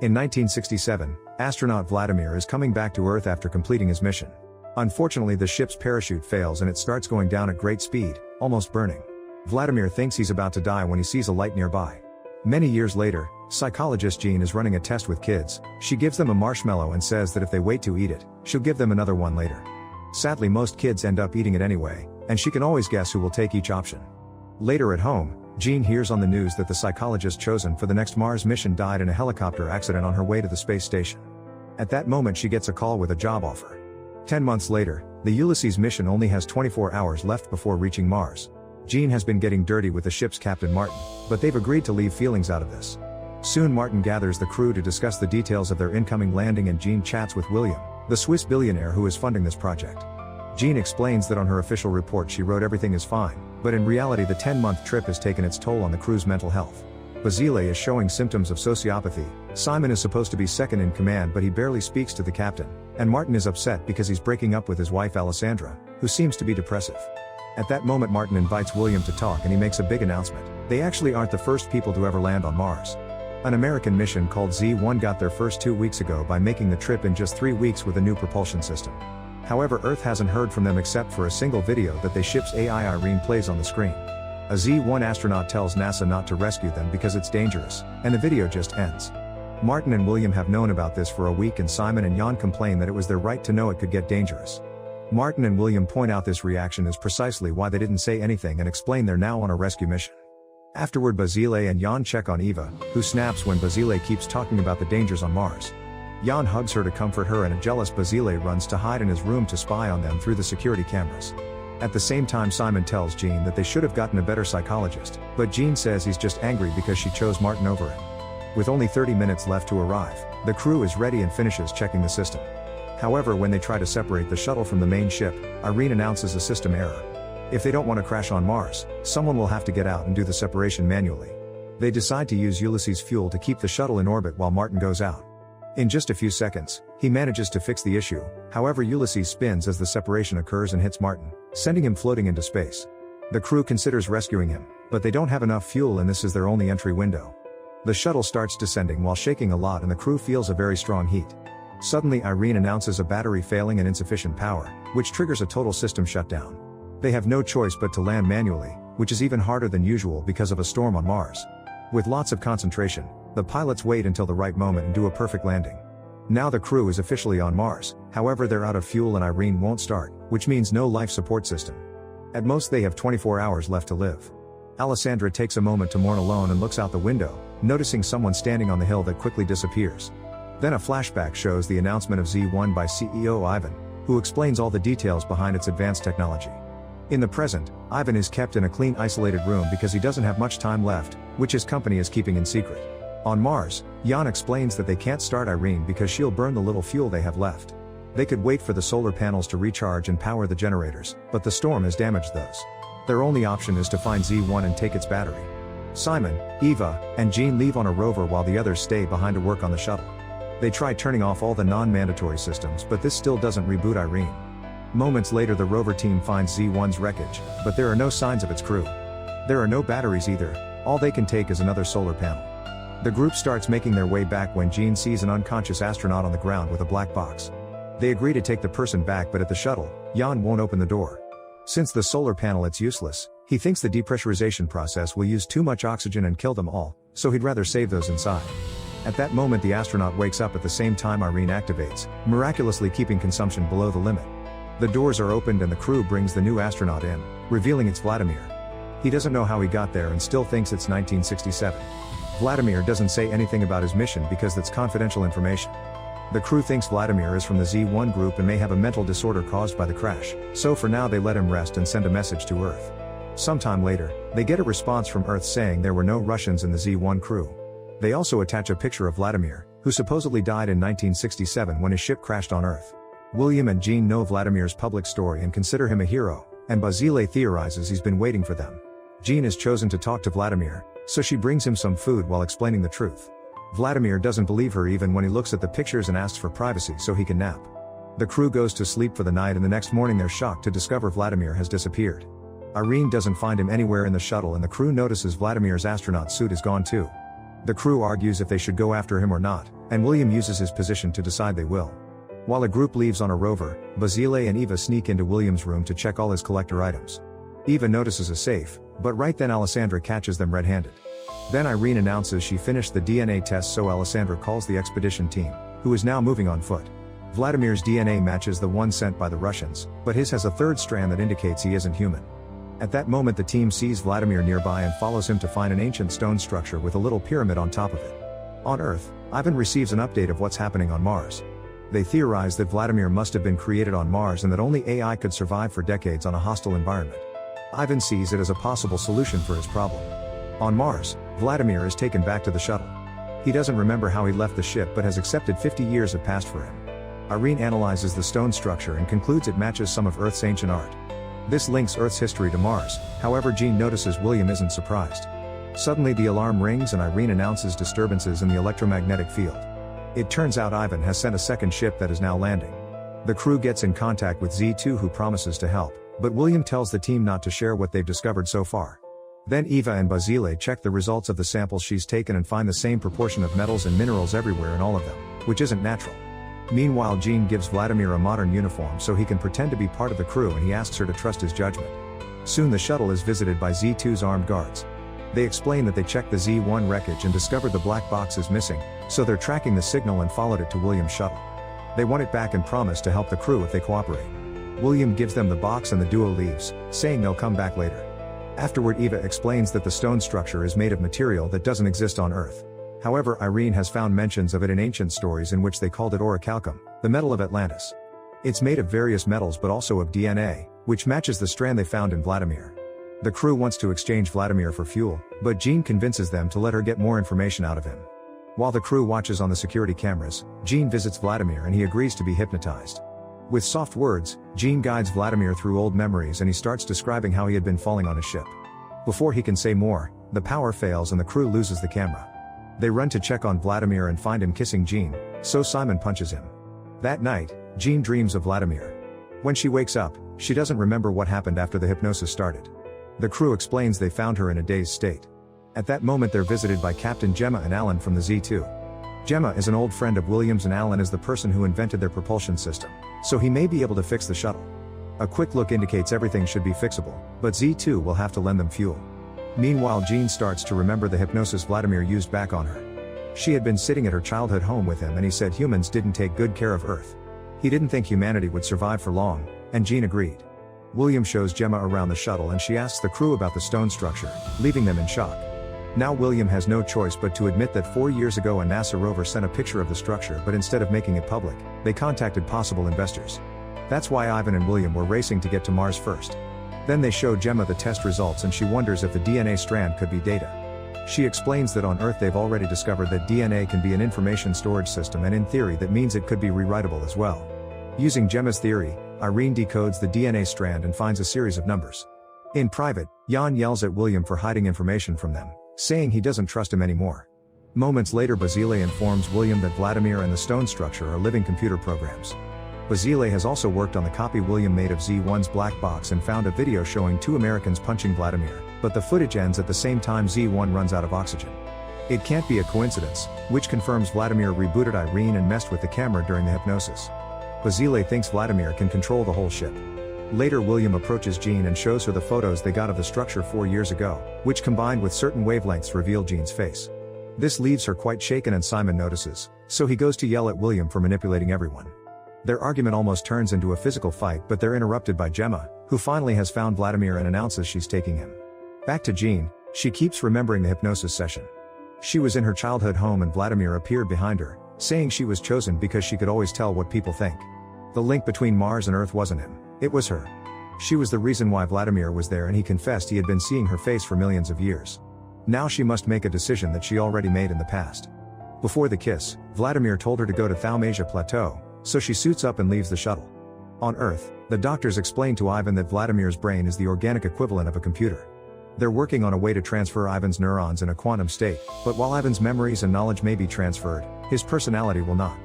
In 1967, astronaut Vladimir is coming back to Earth after completing his mission. Unfortunately, the ship's parachute fails and it starts going down at great speed, almost burning. Vladimir thinks he's about to die when he sees a light nearby. Many years later, psychologist Jean is running a test with kids. She gives them a marshmallow and says that if they wait to eat it, she'll give them another one later. Sadly, most kids end up eating it anyway, and she can always guess who will take each option. Later at home, Jean hears on the news that the psychologist chosen for the next Mars mission died in a helicopter accident on her way to the space station. At that moment, she gets a call with a job offer. 10 months later, the Ulysses mission only has 24 hours left before reaching Mars. Jean has been getting dirty with the ship's captain Martin, but they've agreed to leave feelings out of this. Soon Martin gathers the crew to discuss the details of their incoming landing, and Jean chats with William, the Swiss billionaire who is funding this project. Jean explains that on her official report she wrote everything is fine, but in reality the 10-month trip has taken its toll on the crew's mental health. Basile is showing symptoms of sociopathy. Simon is supposed to be second in command, but he barely speaks to the captain, and Martin is upset because he's breaking up with his wife Alessandra, who seems to be depressive. At that moment, Martin invites William to talk and he makes a big announcement. They actually aren't the first people to ever land on Mars. An American mission called Z-1 got there first 2 weeks ago by making the trip in just 3 weeks with a new propulsion system. However, Earth hasn't heard from them except for a single video that the ship's AI Irene plays on the screen. A Z-1 astronaut tells NASA not to rescue them because it's dangerous, and the video just ends. Martin and William have known about this for a week, and Simon and Jan complain that it was their right to know it could get dangerous. Martin and William point out this reaction is precisely why they didn't say anything and explain they're now on a rescue mission. Afterward, Basile and Jan check on Eva, who snaps when Basile keeps talking about the dangers on Mars. Jan hugs her to comfort her, and a jealous Basile runs to hide in his room to spy on them through the security cameras. At the same time, Simon tells Jean that they should have gotten a better psychologist, but Jean says he's just angry because she chose Martin over him. With only 30 minutes left to arrive, the crew is ready and finishes checking the system. However, when they try to separate the shuttle from the main ship, Irene announces a system error. If they don't want to crash on Mars, someone will have to get out and do the separation manually. They decide to use Ulysses' fuel to keep the shuttle in orbit while Martin goes out. In just a few seconds, he manages to fix the issue. However, Ulysses spins as the separation occurs and hits Martin, sending him floating into space. The crew considers rescuing him, but they don't have enough fuel and this is their only entry window. The shuttle starts descending while shaking a lot and the crew feels a very strong heat. Suddenly, Irene announces a battery failing and insufficient power, which triggers a total system shutdown. They have no choice but to land manually, which is even harder than usual because of a storm on Mars. With lots of concentration, the pilots wait until the right moment and do a perfect landing. Now the crew is officially on Mars, however they're out of fuel and Irene won't start, which means no life support system. At most they have 24 hours left to live. Alessandra takes a moment to mourn alone and looks out the window, noticing someone standing on the hill that quickly disappears. Then a flashback shows the announcement of Z-1 by CEO Ivan, who explains all the details behind its advanced technology. In the present, Ivan is kept in a clean, isolated room because he doesn't have much time left, which his company is keeping in secret. On Mars, Jan explains that they can't start Irene because she'll burn the little fuel they have left. They could wait for the solar panels to recharge and power the generators, but the storm has damaged those. Their only option is to find Z-1 and take its battery. Simon, Eva, and Jean leave on a rover while the others stay behind to work on the shuttle. They try turning off all the non-mandatory systems, but this still doesn't reboot Irene. Moments later, the rover team finds Z-1's wreckage, but there are no signs of its crew. There are no batteries either, all they can take is another solar panel. The group starts making their way back when Jean sees an unconscious astronaut on the ground with a black box. They agree to take the person back, but at the shuttle, Jan won't open the door. Since the solar panel it's useless, he thinks the depressurization process will use too much oxygen and kill them all, so he'd rather save those inside. At that moment, the astronaut wakes up at the same time Irene activates, miraculously keeping consumption below the limit. The doors are opened and the crew brings the new astronaut in, revealing it's Vladimir. He doesn't know how he got there and still thinks it's 1967. Vladimir doesn't say anything about his mission because that's confidential information. The crew thinks Vladimir is from the Z-1 group and may have a mental disorder caused by the crash, so for now they let him rest and send a message to Earth. Sometime later, they get a response from Earth saying there were no Russians in the Z-1 crew. They also attach a picture of Vladimir, who supposedly died in 1967 when his ship crashed on Earth. William and Jean know Vladimir's public story and consider him a hero, and Basile theorizes he's been waiting for them. Jean is chosen to talk to Vladimir, so she brings him some food while explaining the truth. Vladimir doesn't believe her even when he looks at the pictures and asks for privacy so he can nap. The crew goes to sleep for the night and the next morning they're shocked to discover Vladimir has disappeared. Irene doesn't find him anywhere in the shuttle and the crew notices Vladimir's astronaut suit is gone too. The crew argues if they should go after him or not, and William uses his position to decide they will. While a group leaves on a rover, Basile and Eva sneak into William's room to check all his collector items. Eva notices a safe, but right then Alessandra catches them red-handed. Then Irene announces she finished the DNA test, so Alessandra calls the expedition team, who is now moving on foot. Vladimir's DNA matches the one sent by the Russians, but his has a third strand that indicates he isn't human. At that moment the team sees Vladimir nearby and follows him to find an ancient stone structure with a little pyramid on top of it. On Earth, Ivan receives an update of what's happening on Mars. They theorize that Vladimir must have been created on Mars and that only AI could survive for decades on a hostile environment. Ivan sees it as a possible solution for his problem. On Mars, Vladimir is taken back to the shuttle. He doesn't remember how he left the ship but has accepted 50 years have passed for him. Irene analyzes the stone structure and concludes it matches some of Earth's ancient art. This links Earth's history to Mars, however Jean notices William isn't surprised. Suddenly the alarm rings and Irene announces disturbances in the electromagnetic field. It turns out Ivan has sent a second ship that is now landing. The crew gets in contact with Z2 who promises to help, but William tells the team not to share what they've discovered so far. Then Eva and Basile check the results of the samples she's taken and find the same proportion of metals and minerals everywhere in all of them, which isn't natural. Meanwhile Jean gives Vladimir a modern uniform so he can pretend to be part of the crew and he asks her to trust his judgment. Soon the shuttle is visited by Z2's armed guards. They explain that they checked the Z1 wreckage and discovered the black box is missing, so they're tracking the signal and followed it to William's shuttle. They want it back and promise to help the crew if they cooperate. William gives them the box and the duo leaves, saying they'll come back later. Afterward Eva explains that the stone structure is made of material that doesn't exist on Earth. However, Irene has found mentions of it in ancient stories in which they called it orichalcum, the metal of Atlantis. It's made of various metals but also of DNA, which matches the strand they found in Vladimir. The crew wants to exchange Vladimir for fuel, but Jean convinces them to let her get more information out of him. While the crew watches on the security cameras, Jean visits Vladimir and he agrees to be hypnotized. With soft words, Jean guides Vladimir through old memories and he starts describing how he had been falling on his ship. Before he can say more, the power fails and the crew loses the camera. They run to check on Vladimir and find him kissing Jean, so Simon punches him. That night, Jean dreams of Vladimir. When she wakes up, she doesn't remember what happened after the hypnosis started. The crew explains they found her in a dazed state. At that moment they're visited by Captain Gemma and Alan from the Z2. Gemma is an old friend of William's and Alan is the person who invented their propulsion system, so he may be able to fix the shuttle. A quick look indicates everything should be fixable, but Z2 will have to lend them fuel. Meanwhile Jean starts to remember the hypnosis Vladimir used back on her. She had been sitting at her childhood home with him and he said humans didn't take good care of Earth. He didn't think humanity would survive for long, and Jean agreed. William shows Gemma around the shuttle and she asks the crew about the stone structure, leaving them in shock. Now William has no choice but to admit that 4 years ago a NASA rover sent a picture of the structure, but instead of making it public, they contacted possible investors. That's why Ivan and William were racing to get to Mars first. Then they show Gemma the test results and she wonders if the DNA strand could be data. She explains that on Earth they've already discovered that DNA can be an information storage system and in theory that means it could be rewritable as well. Using Gemma's theory, Irene decodes the DNA strand and finds a series of numbers. In private, Jan yells at William for hiding information from them, saying he doesn't trust him anymore. Moments later Basile informs William that Vladimir and the stone structure are living computer programs. Basile has also worked on the copy William made of Z1's black box and found a video showing 2 Americans punching Vladimir, but the footage ends at the same time Z1 runs out of oxygen. It can't be a coincidence, which confirms Vladimir rebooted Irene and messed with the camera during the hypnosis. Basile thinks Vladimir can control the whole ship. Later William approaches Jean and shows her the photos they got of the structure 4 years ago, which combined with certain wavelengths reveal Jean's face. This leaves her quite shaken and Simon notices, so he goes to yell at William for manipulating everyone. Their argument almost turns into a physical fight but they're interrupted by Gemma, who finally has found Vladimir and announces she's taking him. Back to Jean, she keeps remembering the hypnosis session. She was in her childhood home and Vladimir appeared behind her, saying she was chosen because she could always tell what people think. The link between Mars and Earth wasn't him, it was her. She was the reason why Vladimir was there and he confessed he had been seeing her face for millions of years. Now she must make a decision that she already made in the past. Before the kiss, Vladimir told her to go to Thaumasia Plateau, so she suits up and leaves the shuttle. On Earth, the doctors explain to Ivan that Vladimir's brain is the organic equivalent of a computer. They're working on a way to transfer Ivan's neurons in a quantum state, but while Ivan's memories and knowledge may be transferred, his personality will not.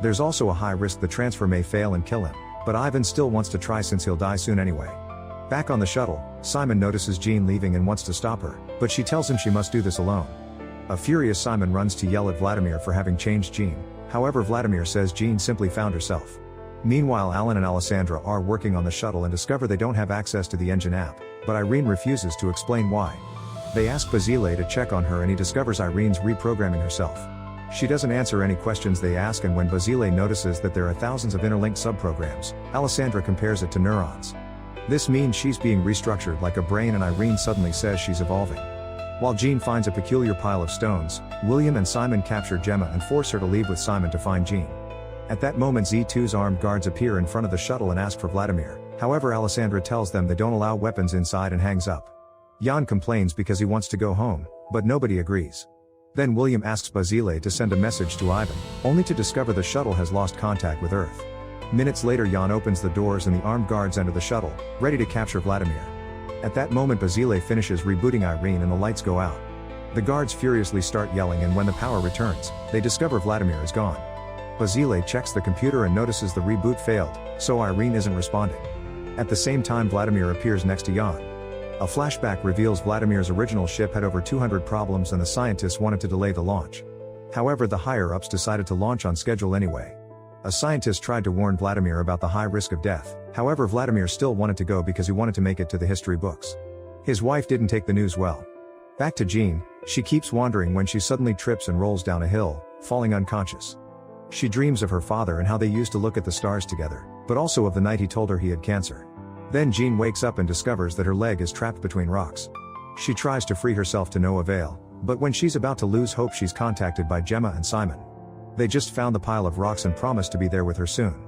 There's also a high risk the transfer may fail and kill him, but Ivan still wants to try since he'll die soon anyway. Back on the shuttle, Simon notices Jean leaving and wants to stop her, but she tells him she must do this alone. A furious Simon runs to yell at Vladimir for having changed Jean, However, Vladimir says Jean simply found herself. Meanwhile, Alan and Alessandra are working on the shuttle and discover they don't have access to the engine app, but Irene refuses to explain why. They ask Basile to check on her and he discovers Irene's reprogramming herself. She doesn't answer any questions they ask, and when Basile notices that there are thousands of interlinked subprograms, Alessandra compares it to neurons. This means she's being restructured like a brain, and Irene suddenly says she's evolving. While Jean finds a peculiar pile of stones, William and Simon capture Gemma and force her to leave with Simon to find Jean. At that moment, Z2's armed guards appear in front of the shuttle and ask for Vladimir. However, Alessandra tells them they don't allow weapons inside and hangs up. Jan complains because he wants to go home, but nobody agrees. Then William asks Basile to send a message to Ivan, only to discover the shuttle has lost contact with Earth. Minutes later, Jan opens the doors and the armed guards enter the shuttle, ready to capture Vladimir. At that moment, Basile finishes rebooting Irene and the lights go out. The guards furiously start yelling, and when the power returns, they discover Vladimir is gone. Basile checks the computer and notices the reboot failed, so Irene isn't responding. At the same time, Vladimir appears next to Jan. A flashback reveals Vladimir's original ship had over 200 problems and the scientists wanted to delay the launch. However, the higher-ups decided to launch on schedule anyway. A scientist tried to warn Vladimir about the high risk of death, however Vladimir still wanted to go because he wanted to make it to the history books. His wife didn't take the news well. Back to Jean, she keeps wandering when she suddenly trips and rolls down a hill, falling unconscious. She dreams of her father and how they used to look at the stars together, but also of the night he told her he had cancer. Then Jean wakes up and discovers that her leg is trapped between rocks. She tries to free herself to no avail, but when she's about to lose hope, she's contacted by Gemma and Simon. They just found the pile of rocks and promise to be there with her soon.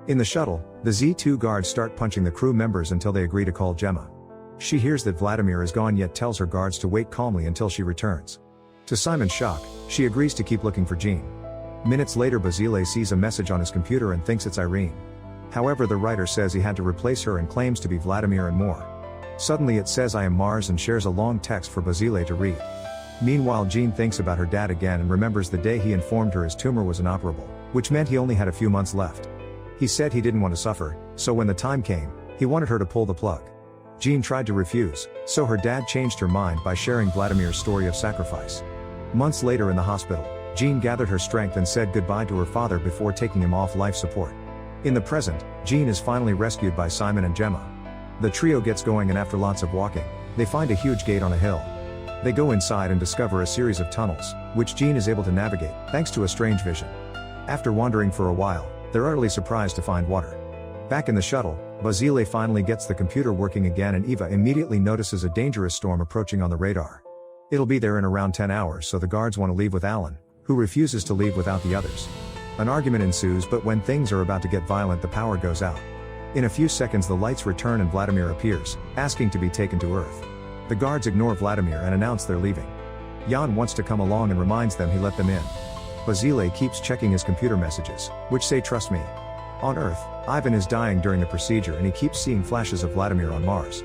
In the shuttle, the Z2 guards start punching the crew members until they agree to call Gemma. She hears that Vladimir is gone, yet tells her guards to wait calmly until she returns. To Simon's shock, she agrees to keep looking for Jean. Minutes later, Basile sees a message on his computer and thinks it's Irene. However, the writer says he had to replace her and claims to be Vladimir and more. Suddenly it says I am Mars and shares a long text for Basile to read. Meanwhile, Jean thinks about her dad again and remembers the day he informed her his tumor was inoperable, which meant he only had a few months left. He said he didn't want to suffer, so when the time came, he wanted her to pull the plug. Jean tried to refuse, so her dad changed her mind by sharing Vladimir's story of sacrifice. Months later in the hospital, Jean gathered her strength and said goodbye to her father before taking him off life support. In the present, Jean is finally rescued by Simon and Gemma. The trio gets going, and after lots of walking, they find a huge gate on a hill. They go inside and discover a series of tunnels, which Jean is able to navigate, thanks to a strange vision. After wandering for a while, they're utterly surprised to find water. Back in the shuttle, Basile finally gets the computer working again, and Eva immediately notices a dangerous storm approaching on the radar. It'll be there in around 10 hours, so the guards want to leave with Alan, who refuses to leave without the others. An argument ensues, but when things are about to get violent, the power goes out. In a few seconds the lights return and Vladimir appears, asking to be taken to Earth. The guards ignore Vladimir and announce they're leaving. Jan wants to come along and reminds them he let them in. Basile keeps checking his computer messages, which say trust me. On Earth, Ivan is dying during the procedure and he keeps seeing flashes of Vladimir on Mars.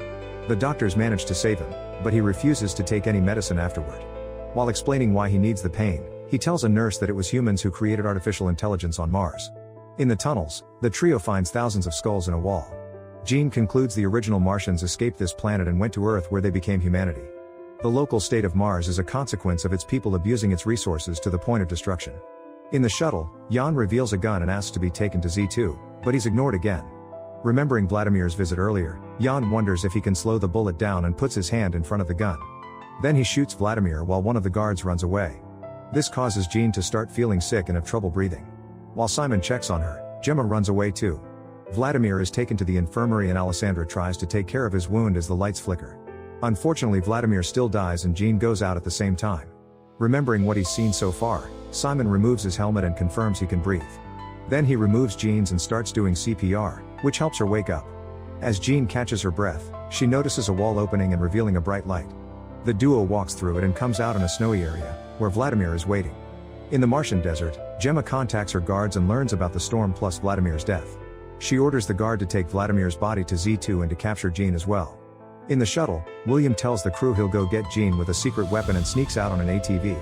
The doctors manage to save him, but he refuses to take any medicine afterward. While explaining why he needs the pain, he tells a nurse that it was humans who created artificial intelligence on Mars. In the tunnels, the trio finds thousands of skulls in a wall. Jean concludes the original Martians escaped this planet and went to Earth, where they became humanity. The local state of Mars is a consequence of its people abusing its resources to the point of destruction. In the shuttle, Jan reveals a gun and asks to be taken to Z2, but he's ignored again. Remembering Vladimir's visit earlier, Jan wonders if he can slow the bullet down and puts his hand in front of the gun. Then he shoots Vladimir while one of the guards runs away. This causes Jean to start feeling sick and have trouble breathing. While Simon checks on her, Gemma runs away too. Vladimir is taken to the infirmary and Alessandra tries to take care of his wound as the lights flicker. Unfortunately, Vladimir still dies and Jean goes out at the same time. Remembering what he's seen so far, Simon removes his helmet and confirms he can breathe. Then he removes Jean's and starts doing CPR, which helps her wake up. As Jean catches her breath, she notices a wall opening and revealing a bright light. The duo walks through it and comes out in a snowy area, where Vladimir is waiting. In the Martian desert, Gemma contacts her guards and learns about the storm plus Vladimir's death. She orders the guard to take Vladimir's body to Z2 and to capture Jean as well. In the shuttle, William tells the crew he'll go get Jean with a secret weapon and sneaks out on an ATV.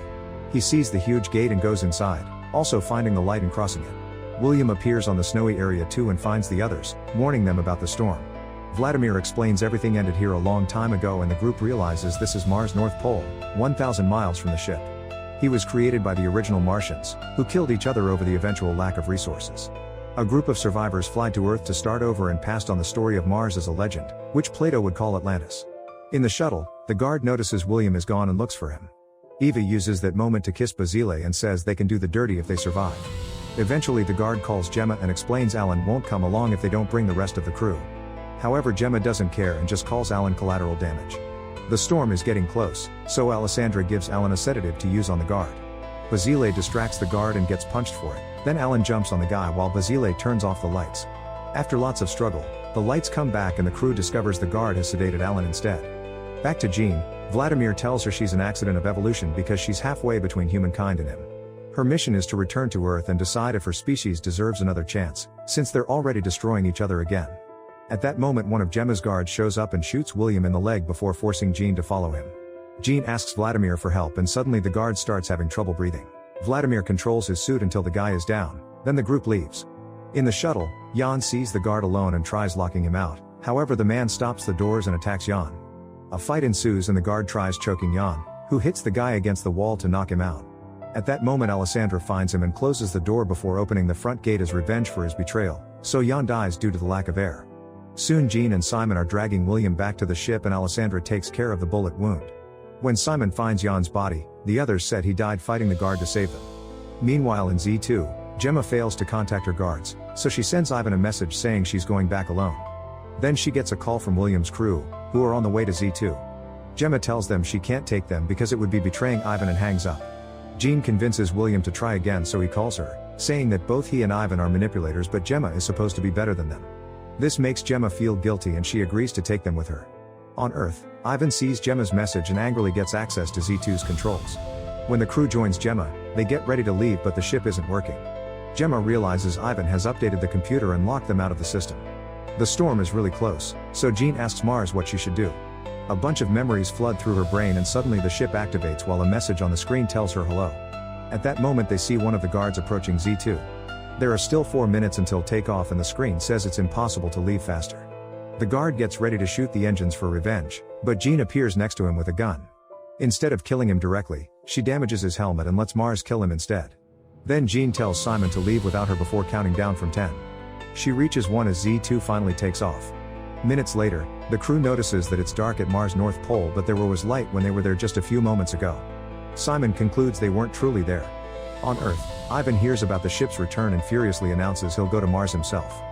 He sees the huge gate and goes inside, also finding the light and crossing it. William appears on the snowy area too and finds the others, warning them about the storm. Vladimir explains everything ended here a long time ago and the group realizes this is Mars' North Pole, 1,000 miles from the ship. He was created by the original Martians, who killed each other over the eventual lack of resources. A group of survivors fly to Earth to start over and passed on the story of Mars as a legend, which Plato would call Atlantis. In the shuttle, the guard notices William is gone and looks for him. Eva uses that moment to kiss Basile and says they can do the dirty if they survive. Eventually the guard calls Gemma and explains Alan won't come along if they don't bring the rest of the crew. However, Gemma doesn't care and just calls Alan collateral damage. The storm is getting close, so Alessandra gives Alan a sedative to use on the guard. Basile distracts the guard and gets punched for it, then Alan jumps on the guy while Basile turns off the lights. After lots of struggle, the lights come back and the crew discovers the guard has sedated Alan instead. Back to Jean, Vladimir tells her she's an accident of evolution because she's halfway between humankind and him. Her mission is to return to Earth and decide if her species deserves another chance, since they're already destroying each other again. At that moment one of Gemma's guards shows up and shoots William in the leg before forcing Jean to follow him. Jean asks Vladimir for help and suddenly the guard starts having trouble breathing. Vladimir controls his suit until the guy is down, then the group leaves. In the shuttle, Jan sees the guard alone and tries locking him out, however the man stops the doors and attacks Jan. A fight ensues and the guard tries choking Jan, who hits the guy against the wall to knock him out. At that moment Alessandra finds him and closes the door before opening the front gate as revenge for his betrayal, so Jan dies due to the lack of air. Soon Jean and Simon are dragging William back to the ship and Alessandra takes care of the bullet wound. When Simon finds Jan's body, the others said he died fighting the guard to save them. Meanwhile in Z2, Gemma fails to contact her guards, so she sends Ivan a message saying she's going back alone. Then she gets a call from William's crew, who are on the way to Z2. Gemma tells them she can't take them because it would be betraying Ivan and hangs up. Jean convinces William to try again so he calls her, saying that both he and Ivan are manipulators but Gemma is supposed to be better than them. This makes Gemma feel guilty and she agrees to take them with her. On Earth, Ivan sees Gemma's message and angrily gets access to Z2's controls. When the crew joins Gemma, they get ready to leave but the ship isn't working. Gemma realizes Ivan has updated the computer and locked them out of the system. The storm is really close, so Jean asks Mars what she should do. A bunch of memories flood through her brain and suddenly the ship activates while a message on the screen tells her hello. At that moment they see one of the guards approaching Z2. There are still 4 minutes until takeoff and the screen says it's impossible to leave faster. The guard gets ready to shoot the engines for revenge, but Jean appears next to him with a gun. Instead of killing him directly, she damages his helmet and lets Mars kill him instead. Then Jean tells Simon to leave without her before counting down from 10. She reaches 1 as Z2 finally takes off. Minutes later, the crew notices that it's dark at Mars' North Pole but there was light when they were there just a few moments ago. Simon concludes they weren't truly there. On Earth, Ivan hears about the ship's return and furiously announces he'll go to Mars himself.